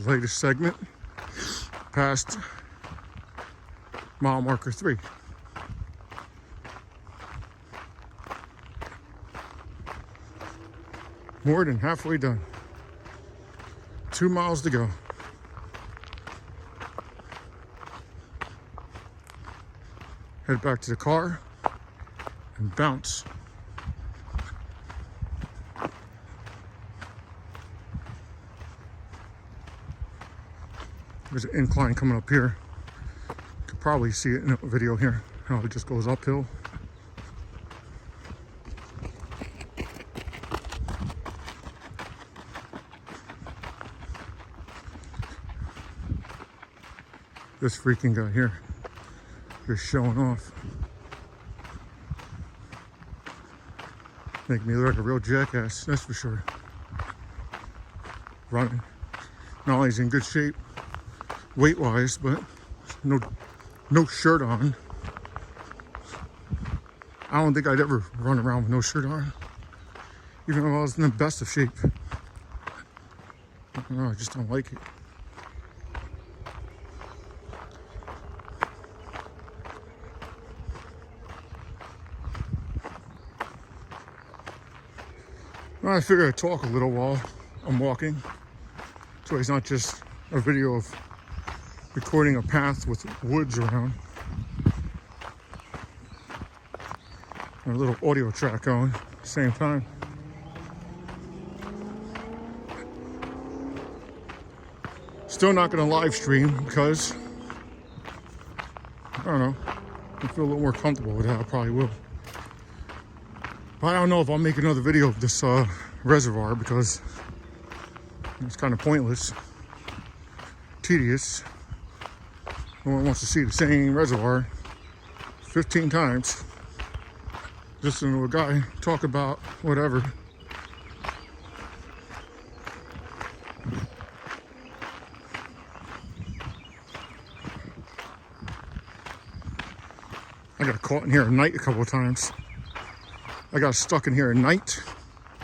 latest segment past mile marker 3. More than halfway done. 2 miles to go. Head back to the car and bounce. There's an incline coming up here. You could probably see it in the video here, how it just goes uphill. This freaking guy here, just showing off. Make me look like a real jackass, that's for sure. Running. Not only is he in good shape, weight-wise, but no shirt on. I don't think I'd ever run around with no shirt on, even though I was in the best of shape. I don't know, I just don't like it. I figure I'd talk a little while I'm walking, so it's not just a video of recording a path with woods around. And a little audio track going at the same time. Still not going to live stream because, I don't know, I feel a little more comfortable with that. I probably will. But I don't know if I'll make another video of this reservoir because it's kind of pointless, tedious. No one wants to see the same reservoir 15 times. Just to know a guy talk about whatever. I got caught in here at night a couple of times. I got stuck in here at night,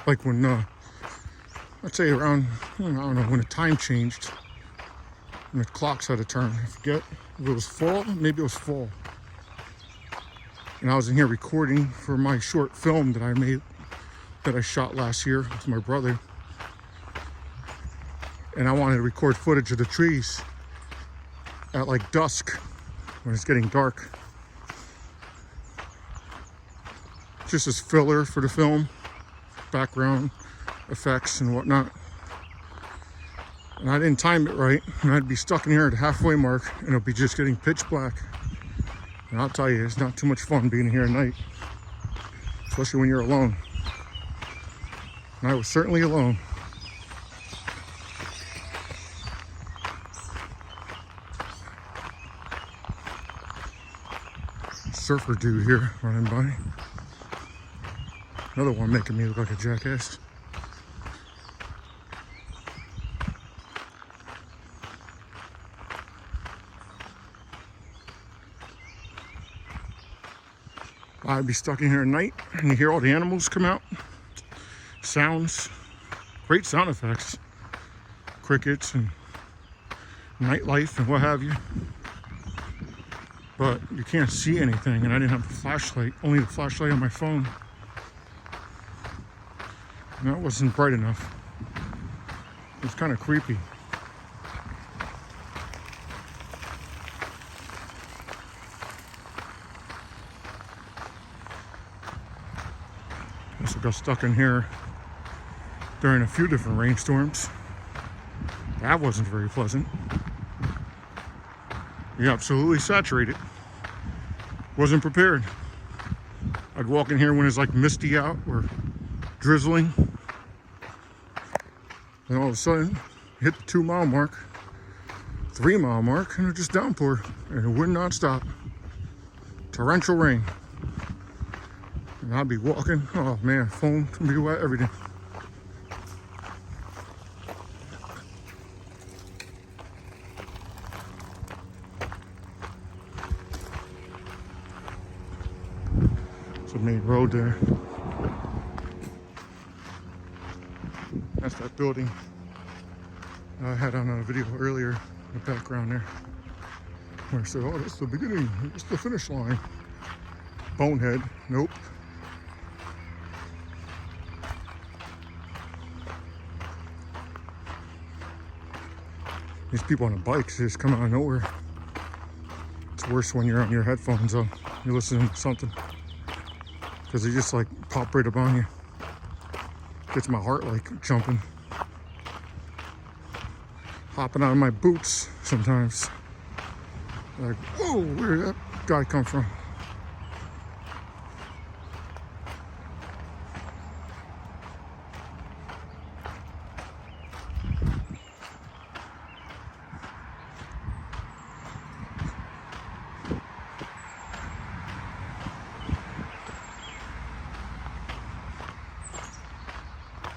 like when, I'd say around, I don't know, when the time changed, when the clocks had to turn. I forget if it was fall, maybe it was fall. And I was in here recording for my short film that I made, that I shot last year with my brother. And I wanted to record footage of the trees at like dusk, when it's getting dark. Just as filler for the film, background effects and whatnot. And I didn't time it right, and I'd be stuck in here at the halfway mark, and it'll be just getting pitch black. And I'll tell you, it's not too much fun being here at night, especially when you're alone. And I was certainly alone. Surfer dude here running by. Another one making me look like a jackass. I'd be stuck in here at night and you hear all the animals come out. Sounds, great sound effects. Crickets and nightlife and what have you. But you can't see anything, and I didn't have a flashlight, only the flashlight on my phone. And that wasn't bright enough. It was kind of creepy. Also got stuck in here during a few different rainstorms. That wasn't very pleasant. Yeah, absolutely saturated. Wasn't prepared. I'd walk in here when it's like misty out or drizzling. And all of a sudden, hit the 2 mile mark, 3 mile mark, and it just downpour. And it would not stop. Torrential rain. And I'd be walking, oh man, phone can be wet, everything. It's a main road there. That's that building. I had on a video earlier in the background there where I said, oh, that's the beginning, it's the finish line. Bonehead, nope. These people on the bikes just come out of nowhere. It's worse when you're on your headphones though. You're listening to something. Because they just like pop right up on you. Gets my heart like jumping. Hopping out of my boots sometimes. Like, whoa, where did that guy come from?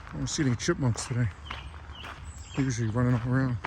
I don't see any chipmunks today. They're usually running all around.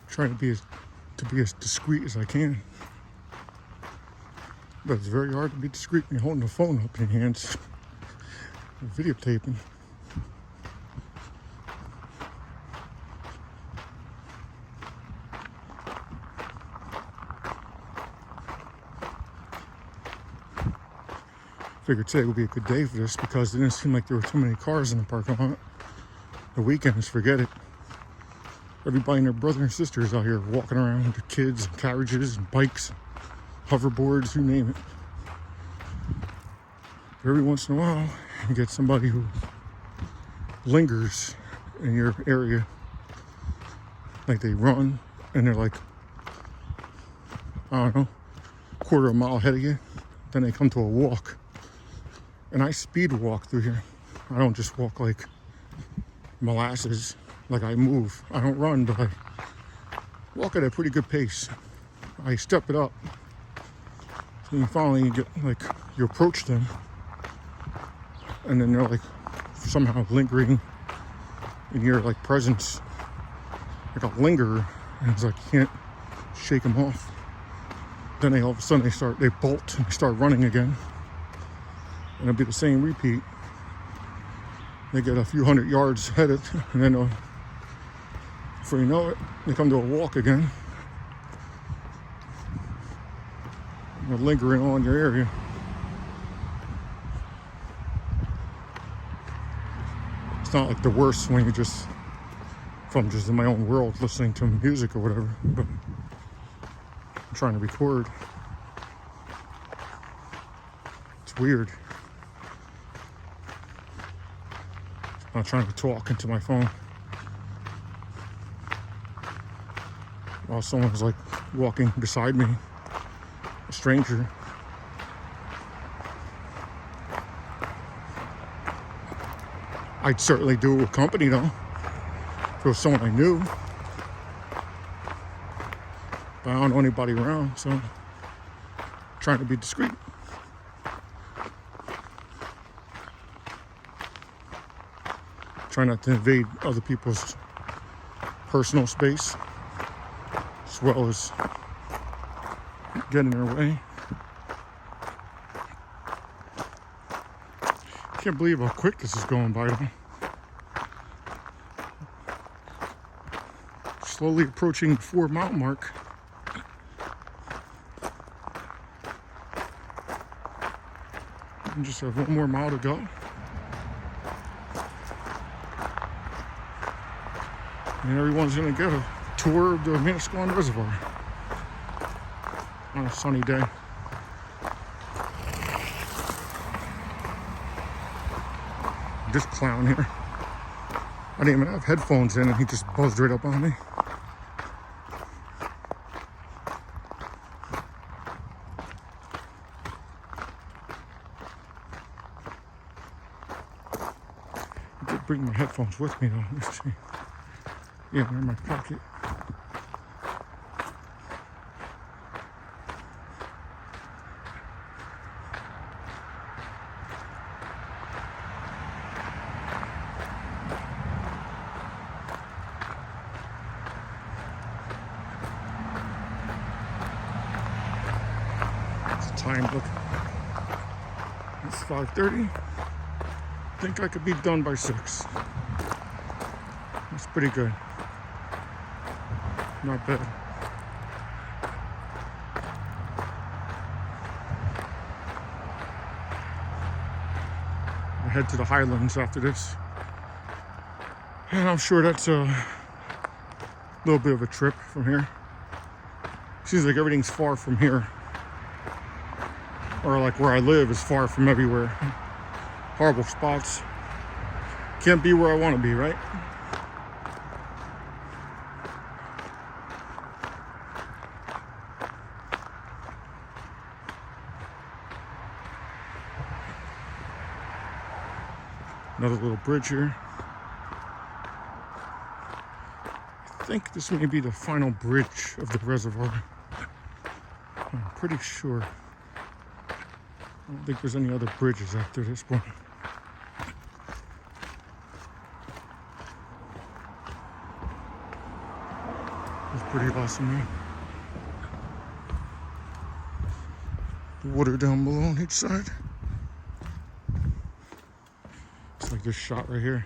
Trying to be as discreet as I can. But it's very hard to be discreet when you're holding the phone up in your hands. Videotaping. Figured today would be a good day for this because it didn't seem like there were too many cars in the parking lot. The weekends, forget it. Everybody and their brother and sisters out here walking around with kids and carriages and bikes, hoverboards, you name it. But every once in a while, you get somebody who lingers in your area. Like they run and they're like, I don't know, quarter of a mile ahead of you. Then they come to a walk. And I speed walk through here. I don't just walk like molasses. Like I move. I don't run, but I walk at a pretty good pace. I step it up. So you finally get like, you approach them. And then they're like somehow lingering in your like presence. Like a lingerer. And it's like you can't shake them off. Then they all of a sudden they bolt and they start running again. And it'll be the same repeat. They get a few hundred yards headed, and then before you know it, they come to a walk again. They're lingering on your area. It's not like the worst when you're just from just in my own world listening to music or whatever, but I'm trying to record. It's weird. I'm not trying to talk into my phone while someone's like walking beside me, a stranger. I'd certainly do it with company though, if it was someone I knew. but I don't know anybody around, so I'm trying to be discreet. Try not to invade other people's personal space, as well as get in their way. Can't believe how quick this is going by though. Slowly approaching the 4-mile mark. And just have 1 more mile to go. And everyone's gonna get a tour of the Manasquan Reservoir on a sunny day. This clown here, I didn't even have headphones in and he just buzzed right up on me. I did bring my headphones with me though. Let me see. Yeah, they're in my pocket. Time look. It's 5:30. I think I could be done by 6. That's pretty good. Not bad. I head to the Highlands after this. And I'm sure that's a little bit of a trip from here. Seems like everything's far from here. Or like where I live is far from everywhere. Horrible spots. Can't be where I want to be, right? Another little bridge here. I think this may be the final bridge of the reservoir. I'm pretty sure. I don't think there's any other bridges after this one. It's pretty awesome, man. The water down below on each side. It's like this shot right here.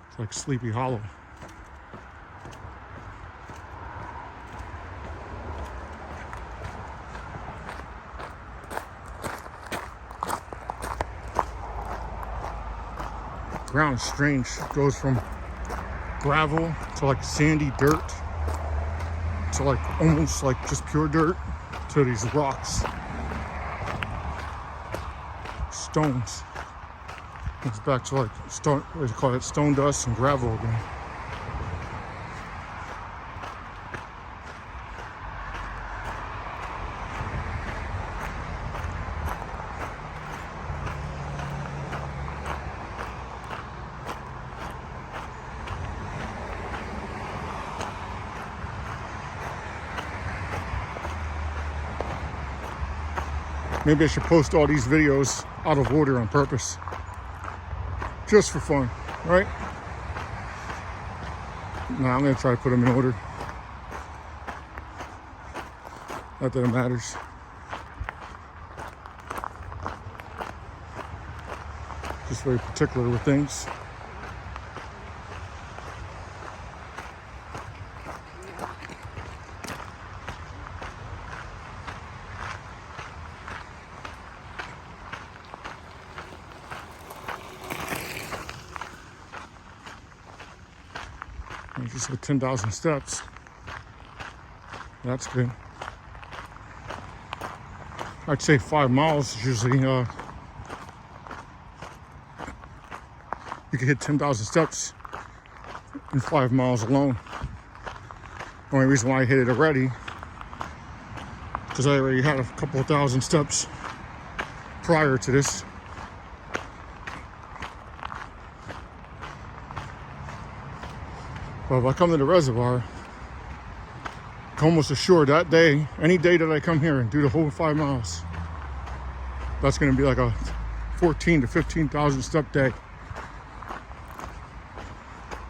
It's like Sleepy Hollow. Ground is strange. It goes from gravel to like sandy dirt to like almost like just pure dirt to these rocks, stones. It's back to like stone, what do you call it, stone dust and gravel again. Maybe I should post all these videos out of order on purpose. Just for fun, right? Nah, I'm gonna try to put them in order. Not that it matters. Just very particular with things. I just hit 10,000 steps. That's good. I'd say 5 miles is usually, you can hit 10,000 steps in 5 miles alone. The only reason why I hit it already, because I already had a couple of thousand steps prior to this. But if I come to the reservoir, almost assured that day, any day that I come here and do the whole 5 miles, that's going to be like a 14 to 15,000 step day.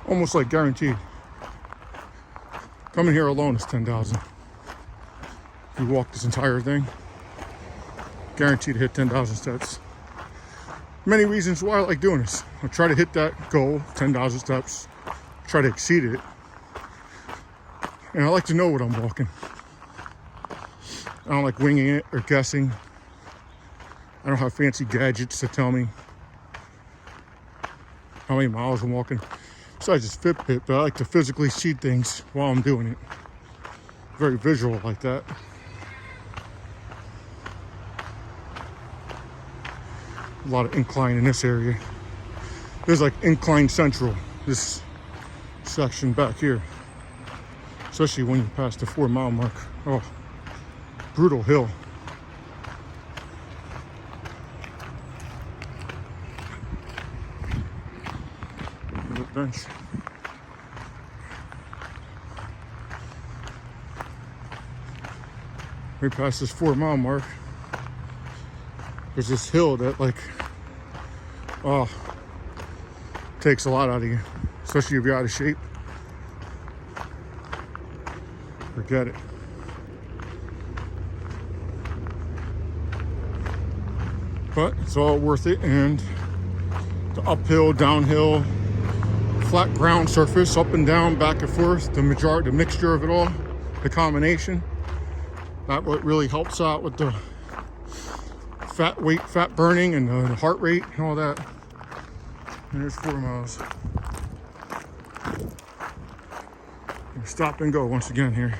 Almost like guaranteed. Coming here alone is 10,000. If you walk this entire thing, guaranteed to hit 10,000 steps. Many reasons why I like doing this. I try to hit that goal, 10,000 steps, try to exceed it. And I like to know what I'm walking. I don't like winging it or guessing. I don't have fancy gadgets to tell me how many miles I'm walking. Besides just Fitbit, but I like to physically see things while I'm doing it. Very visual like that. A lot of incline in this area. There's like incline central, this section back here. Especially when you pass the 4 mile mark. Oh, brutal hill. The bench. We passed this 4 mile mark. There's this hill that takes a lot out of you, especially if you're out of shape. Forget it. But it's all worth it, and the uphill, downhill, flat ground surface, up and down, back and forth, the mixture of it all, the combination, that what really helps out with the fat burning and the heart rate and all that. And there's 4 miles. Stop and go once again here.